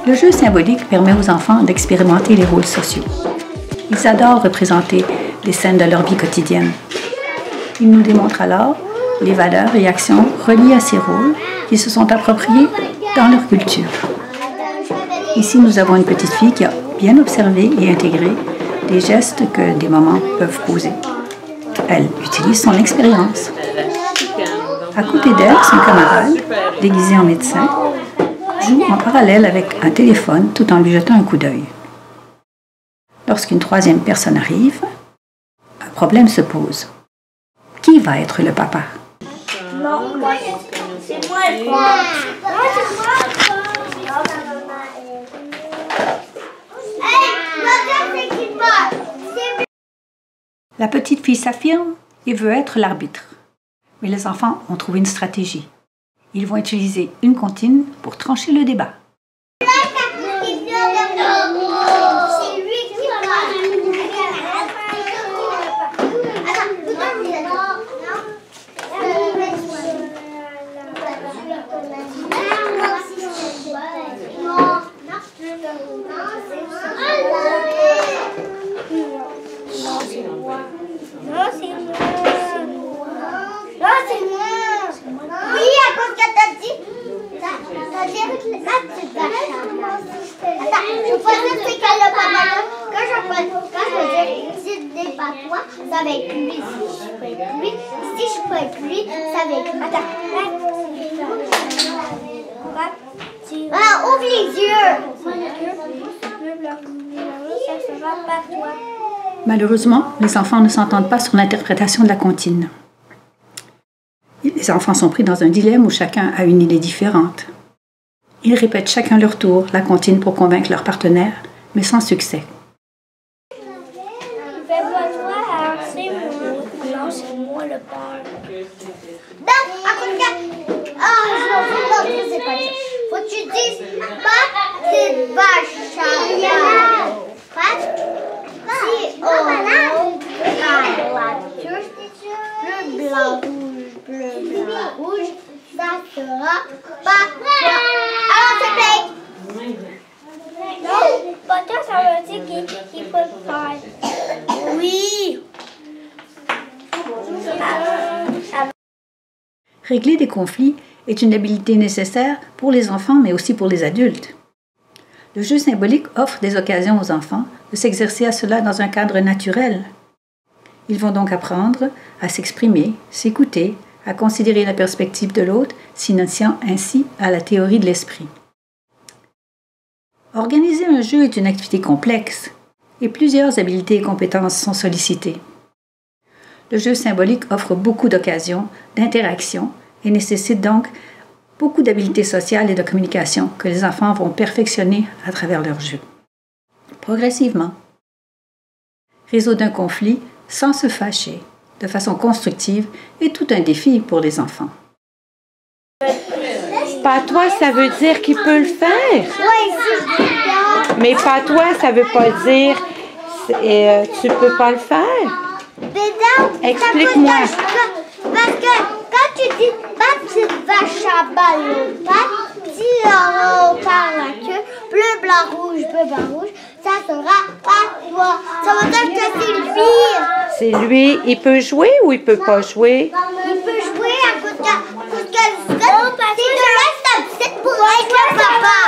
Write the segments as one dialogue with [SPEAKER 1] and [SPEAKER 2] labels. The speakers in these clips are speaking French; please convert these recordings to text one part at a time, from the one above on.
[SPEAKER 1] Le jeu symbolique permet aux enfants d'expérimenter les rôles sociaux. Ils adorent représenter les scènes de leur vie quotidienne. Ils nous démontrent alors les valeurs et actions reliées à ces rôles qu'ils se sont appropriés dans leur culture. Ici, nous avons une petite fille qui a bien observé et intégré les gestes que des mamans peuvent poser. Elle utilise son expérience. À côté d'elle, son camarade, déguisé en médecin, joue en parallèle avec un téléphone tout en lui jetant un coup d'œil. Lorsqu'une troisième personne arrive, un problème se pose. Qui va être le papa?
[SPEAKER 2] Non, c'est moi le
[SPEAKER 1] La petite fille s'affirme et veut être l'arbitre. Mais les enfants ont trouvé une stratégie. Ils vont utiliser une comptine pour trancher le débat.
[SPEAKER 2] Ça va être lui, si je peux être lui. Si je peux être lui, ça va être lui. Attends. Ouvre les yeux. Ça sera pas toi.
[SPEAKER 1] Malheureusement, les enfants ne s'entendent pas sur l'interprétation de la comptine. Les enfants sont pris dans un dilemme où chacun a une idée différente. Ils répètent chacun leur tour la comptine pour convaincre leur partenaire, mais sans succès.
[SPEAKER 2] C'est moi le père. Non, c'est pas ça. Faut que tu dises petite vache à ballon. Si on par la queue, bleu, blanc, rouge, ça sera pas toi. Alors, c'est plein. Non, pas toi, ça veut dire qu'il peut le faire. Oui.
[SPEAKER 1] Régler des conflits est une habileté nécessaire pour les enfants, mais aussi pour les adultes. Le jeu symbolique offre des occasions aux enfants de s'exercer à cela dans un cadre naturel. Ils vont donc apprendre à s'exprimer, s'écouter, à considérer la perspective de l'autre, s'initiant ainsi à la théorie de l'esprit. Organiser un jeu est une activité complexe et plusieurs habiletés et compétences sont sollicitées. Le jeu symbolique offre beaucoup d'occasions, d'interactions et nécessite donc beaucoup d'habiletés sociales et de communication que les enfants vont perfectionner à travers leur jeu. Progressivement. Résoudre un conflit sans se fâcher, de façon constructive, est tout un défi pour les enfants.
[SPEAKER 3] Patois, ça veut dire qu'il peut le faire. Mais patois, ça veut pas dire tu peux pas le faire. Explique-moi.
[SPEAKER 2] Parce que quand tu dis petite vache à ballon, petit orange par la queue, bleu, blanc, rouge, ça sera pas toi. Ça veut dire que c'est lui.
[SPEAKER 3] C'est lui. Il peut jouer ou il peut pas jouer?
[SPEAKER 2] Il peut jouer à cause que c'est de là c'est pour être papa.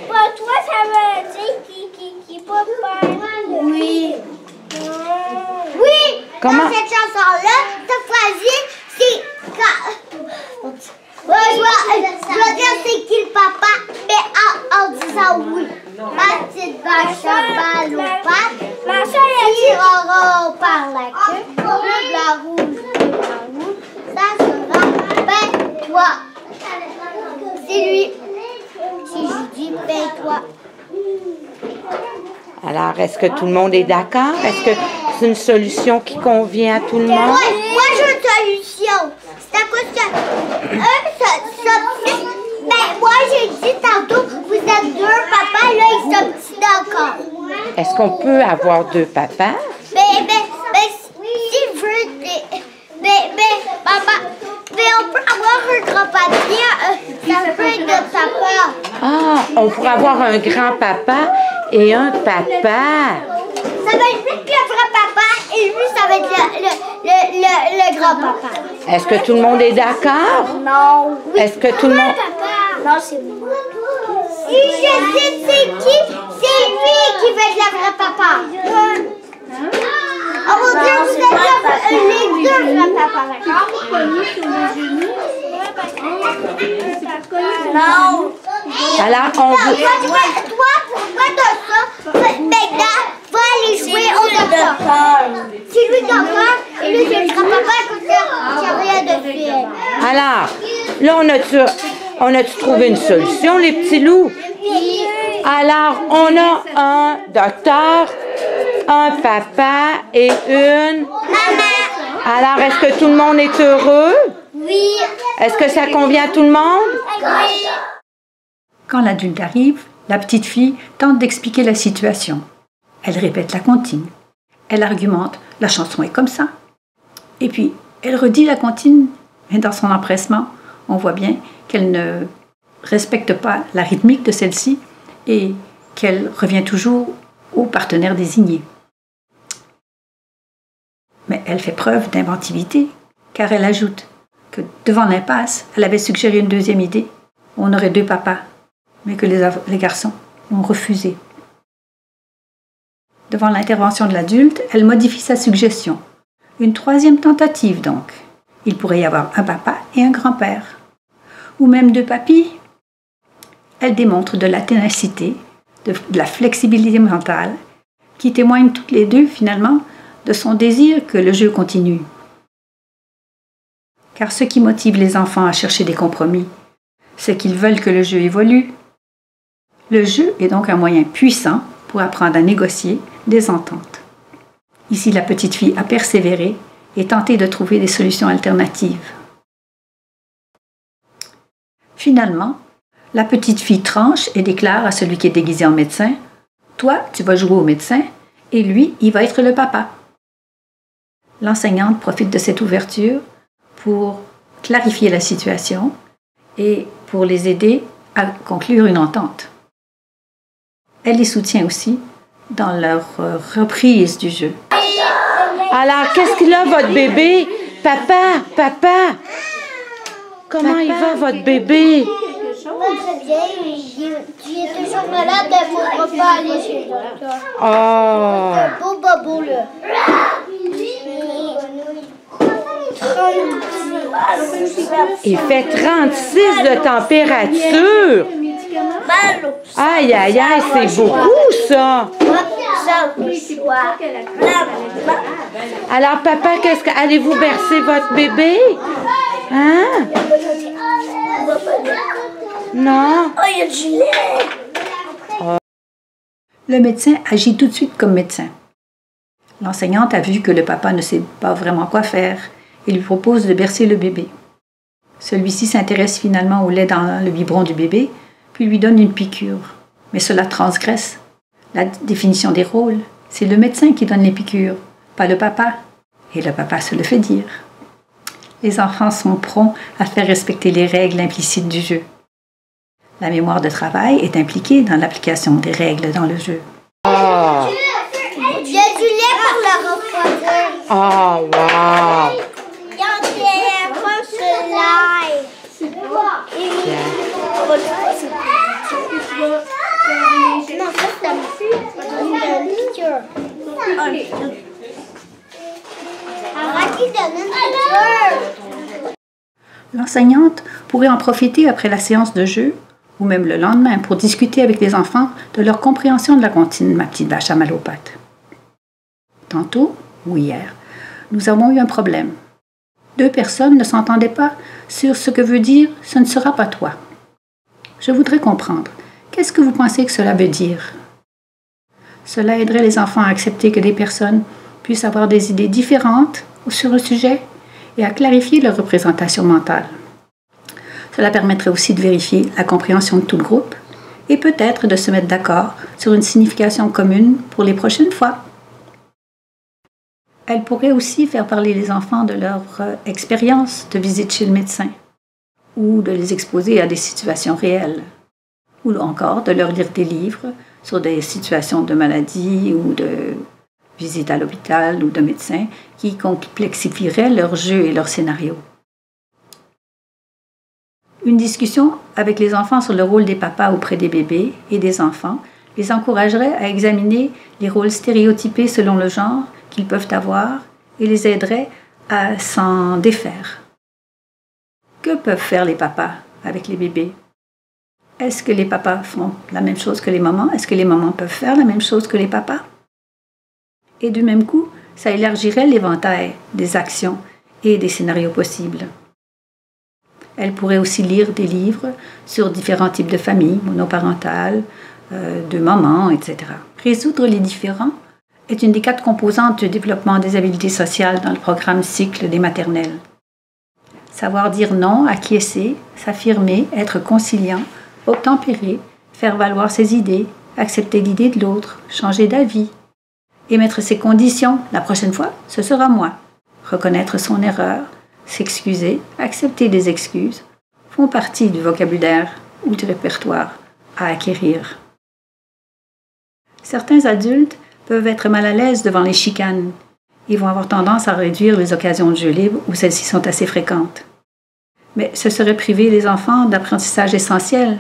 [SPEAKER 2] Pour toi, ça veut dire qu'il peut pas. Oui. Oui.
[SPEAKER 3] Comment?
[SPEAKER 2] Dans cette chanson-là, ta phrase, c'est... je dois dire c'est qui le papa, mais en disant oui. Ma petite vache à balle aux pattes, petit orange par la queue, bleu, blanc, rouge, ça sera ben toi. C'est lui. Si je dis ben toi.
[SPEAKER 3] Alors, est-ce que tout le monde est d'accord? Est-ce que c'est une solution qui convient à tout le monde?
[SPEAKER 2] Moi j'ai une solution. C'est à cause que... moi, j'ai dit tantôt, vous êtes deux papas, là, ils sont petits encore.
[SPEAKER 3] Est-ce qu'on peut avoir deux papas?
[SPEAKER 2] Si je veux... maman, mais on peut avoir un grand papier, ça peut être notre papa.
[SPEAKER 3] Ah, on pourrait avoir un grand-papa et un papa.
[SPEAKER 2] Ça va être lui le vrai papa et lui, ça va être le grand-papa.
[SPEAKER 3] Est-ce que tout le monde est d'accord?
[SPEAKER 2] Non. Oui.
[SPEAKER 3] Est-ce que tout le monde...
[SPEAKER 2] Non, c'est moi. Si je sais c'est qui, c'est lui qui va être le vrai papa. On va dire que vous êtes les deux vrais papas, d'accord? Non.
[SPEAKER 3] Alors, on veut...
[SPEAKER 2] Toi, pourquoi t'as ça? Maintenant, va aller jouer au docteur. C'est lui le docteur et lui c'est le grand-papa parce qu'il n'y a rien de fait.
[SPEAKER 3] Alors, là, on a-tu trouvé une solution, les petits loups? Alors, on a un docteur, un papa et une...
[SPEAKER 2] Maman.
[SPEAKER 3] Alors, est-ce que tout le monde est heureux?
[SPEAKER 2] Oui.
[SPEAKER 3] Est-ce que ça convient à tout le monde?
[SPEAKER 2] Oui.
[SPEAKER 1] Quand l'adulte arrive, la petite fille tente d'expliquer la situation. Elle répète la comptine. Elle argumente, la chanson est comme ça. Et puis, elle redit la comptine, mais dans son empressement, on voit bien qu'elle ne respecte pas la rythmique de celle-ci et qu'elle revient toujours au partenaire désigné. Mais elle fait preuve d'inventivité, car elle ajoute que devant l'impasse, elle avait suggéré une deuxième idée. On aurait deux papas, mais que les garçons ont refusé. Devant l'intervention de l'adulte, elle modifie sa suggestion. Une troisième tentative donc. Il pourrait y avoir un papa et un grand-père. Ou même deux papis. Elle démontre de la ténacité, de la flexibilité mentale, qui témoignent toutes les deux finalement de son désir que le jeu continue. Car ce qui motive les enfants à chercher des compromis, c'est qu'ils veulent que le jeu évolue. Le jeu est donc un moyen puissant pour apprendre à négocier des ententes. Ici, la petite fille a persévéré et tenté de trouver des solutions alternatives. Finalement, la petite fille tranche et déclare à celui qui est déguisé en médecin « Toi, tu vas jouer au médecin et lui, il va être le papa. » L'enseignante profite de cette ouverture pour clarifier la situation et pour les aider à conclure une entente. Elle les soutient aussi dans leur reprise du jeu.
[SPEAKER 3] Alors, qu'est-ce qu'il a, votre bébé? Papa! Comment il va, votre bébé?
[SPEAKER 2] Très bien, il est toujours malade, il ne pourra pas aller chez le docteur.
[SPEAKER 3] Oh!
[SPEAKER 2] Un beau bobo, là.
[SPEAKER 3] Il fait 36 de température! Aïe, aïe, aïe, c'est beaucoup, ça! Alors, papa, allez-vous bercer votre bébé? Hein? Non?
[SPEAKER 2] Oh, il y a du lait!
[SPEAKER 1] Le médecin agit tout de suite comme médecin. L'enseignante a vu que le papa ne sait pas vraiment quoi faire et lui propose de bercer le bébé. Celui-ci s'intéresse finalement au lait dans le biberon du bébé, puis lui donne une piqûre. Mais cela transgresse la définition des rôles. C'est le médecin qui donne les piqûres, pas le papa. Et le papa se le fait dire. Les enfants sont prompts à faire respecter les règles implicites du jeu. La mémoire de travail est impliquée dans l'application des règles dans le jeu.
[SPEAKER 3] Oh!
[SPEAKER 2] Il y a du lait pour le refroidir.
[SPEAKER 3] Oh, wow!
[SPEAKER 2] Il y a du lait pour ce lait. Non, ça c'est une piqûre. Arrête de donner une piqûre.
[SPEAKER 1] L'enseignante pourrait en profiter après la séance de jeu ou même le lendemain pour discuter avec les enfants de leur compréhension de la comptine « Ma petite vache à mal aux pattes ». Tantôt, ou hier, nous avons eu un problème. 2 personnes ne s'entendaient pas sur ce que veut dire « ce ne sera pas toi ». Je voudrais comprendre. Qu'est-ce que vous pensez que cela veut dire? Cela aiderait les enfants à accepter que des personnes puissent avoir des idées différentes sur le sujet et à clarifier leur représentation mentale. Cela permettrait aussi de vérifier la compréhension de tout le groupe et peut-être de se mettre d'accord sur une signification commune pour les prochaines fois. Elle pourrait aussi faire parler les enfants de leur expérience de visite chez le médecin ou de les exposer à des situations réelles. ou encore de leur lire des livres sur des situations de maladie ou de visite à l'hôpital ou de médecin qui complexifieraient leurs jeux et leurs scénarios. Une discussion avec les enfants sur le rôle des papas auprès des bébés et des enfants les encouragerait à examiner les rôles stéréotypés selon le genre qu'ils peuvent avoir et les aiderait à s'en défaire. Que peuvent faire les papas avec les bébés? Est-ce que les papas font la même chose que les mamans? Est-ce que les mamans peuvent faire la même chose que les papas? Et du même coup, ça élargirait l'éventail des actions et des scénarios possibles. Elle pourrait aussi lire des livres sur différents types de familles, monoparentales, de mamans, etc. Résoudre les différends est une des 4 composantes du développement des habiletés sociales dans le programme cycle des maternelles. Savoir dire non, acquiescer, s'affirmer, être conciliant, obtempérer, faire valoir ses idées, accepter l'idée de l'autre, changer d'avis, émettre ses conditions, la prochaine fois, ce sera moi, reconnaître son erreur, s'excuser, accepter des excuses, font partie du vocabulaire ou du répertoire à acquérir. Certains adultes peuvent être mal à l'aise devant les chicanes. Ils vont avoir tendance à réduire les occasions de jeu libre où celles-ci sont assez fréquentes. Mais ce serait priver les enfants d'apprentissage essentiel,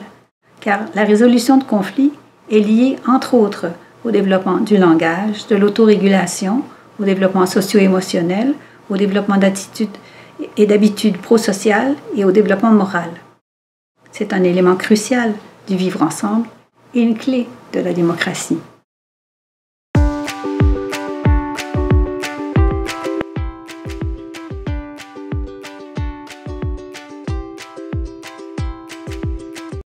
[SPEAKER 1] car la résolution de conflits est liée, entre autres, au développement du langage, de l'autorégulation, au développement socio-émotionnel, au développement d'attitudes et d'habitudes prosociales et au développement moral. C'est un élément crucial du vivre ensemble et une clé de la démocratie.